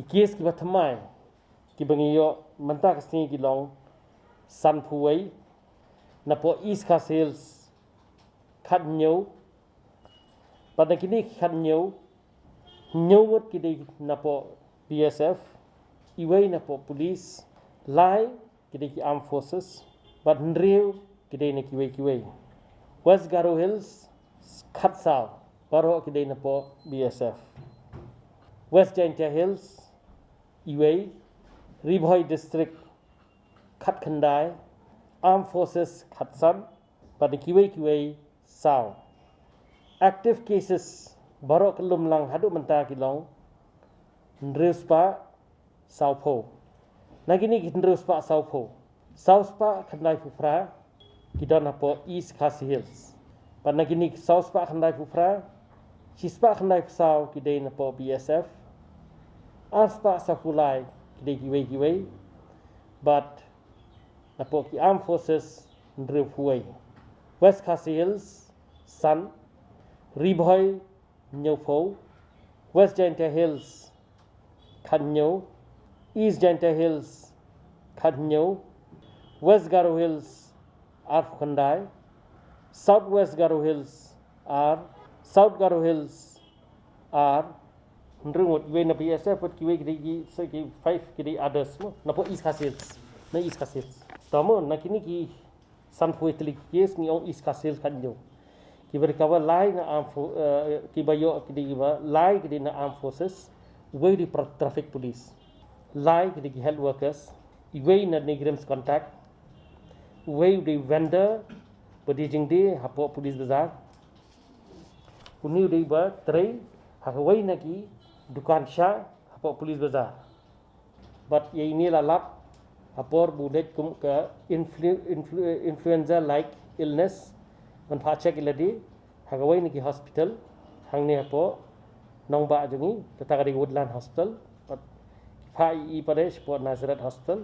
case ki bathamai ki bangiyo manta kasni ki long san Uwei na po East Coast Hills khat nhiều pada kini khat nhiều mot ki dei na po BSF Uwei na po police lai ki dei ki armed forces but nreu ki dei na kiwei West Garo Hills khat sao baro ki dei na po BSF West Jaintia Hills Uwei Ribhoi District khat khandai Armed Forces khat san pada kiwei sao active cases baro kelum lang hadu menta kilong nruspa sao pho nagini nruspa sao pho Southpa khandai pupra kita napo East Coast Hills pada nagini Southpa khandai pupra Chispa khandai sao kidei napo BSF Aspa sapulai kidei kiwei but napo ki Armed Forces nreu Uwei West Coast Hills San Ribhoi Nyopho West Jaintia Hills Khanyo East Jaintia Hills Khanyo West Garo Hills are Khandai South West Garo Hills are South Garo Hills are nrungut Uwei na BSF but kiwei kidei ki 5 kidei others mo napo East Coast Hills na East Coast Hills tamo na kini ki san Uwei telik yes ni ong East Coast Hills Khanyo ki berkawa lai na ki bayo kidei ba lai kidei na armed forces Uwei di traffic police lai kidei ki health workers Uwei na negrims contact Uwei di vendor berdijing di hapo police bazaar kuni di ba trei Uwei na ki Dukan sha hapo police bazaar but ye ini lalap hapor budet kum ke influenza like illness man pachek iladi Uwei na ki hospital hangni hapo nongba jungi tatagari woodland hospital but i pare sport Nazareth hospital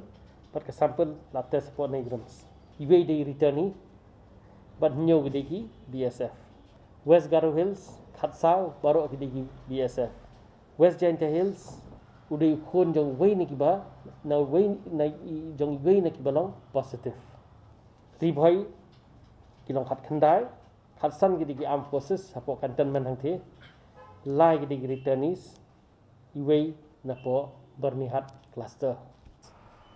but ke sampel latte sport negrams Uwei di returni but nyo gideki BSF West Garo Hills khatsao baro gideki BSF West Jaintia Hills udai khon jong Uwei ni kiba na Uwei na jong Uwei na kibalong positive Ribhoi kilong khat khandai khatsan gideki armed forces hapo cantonment hangthe lai gideki returnees Uwei na po bernihat cluster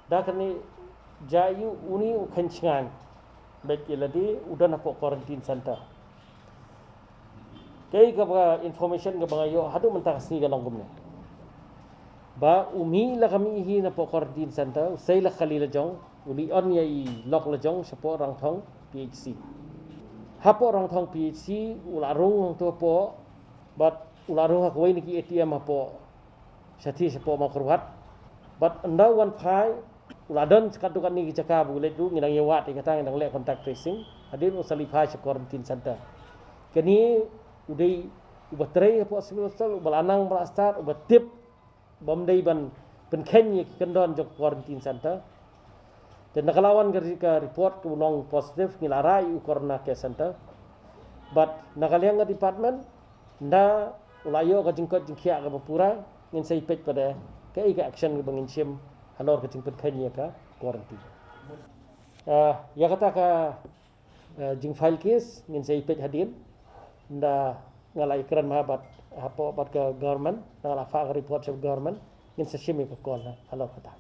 da kani jayu uni ukhanchingan baik iladi udah napo quarantine center kay ka information ka bangayo hadu mentang sini galong gumne ba umi la kami hi napo quarantine center say la khalila jong uli on yai lok la jong sapo rang thong PHC hapo rang thong PHC ularung to po but ularung ha koi ni ki ATM hapo sathi sapo ma kurwat but anda one phai uladon sekatukan ni cakap boleh tu nginang yewat kata nginang le contact tracing hadir usalifah quarantine center kini udai ubatrei apa hospital balanang belastar ubatip bomdai ban penkenya kendon jok quarantine center dan nakalawan ketika report ke unong positif ngilarai corona care center but nakaliang department nda ulayo ka jingkot jingkia ka pura ngin sai pet pada ke action ke bangin sim halor kecing penkenya ka quarantine ya kata ka jing file case ngin sai pet hadir nda ngalai kran mahabat hapo bat ke government ngalai fa report ke government ngin sa sim ke kol halor kata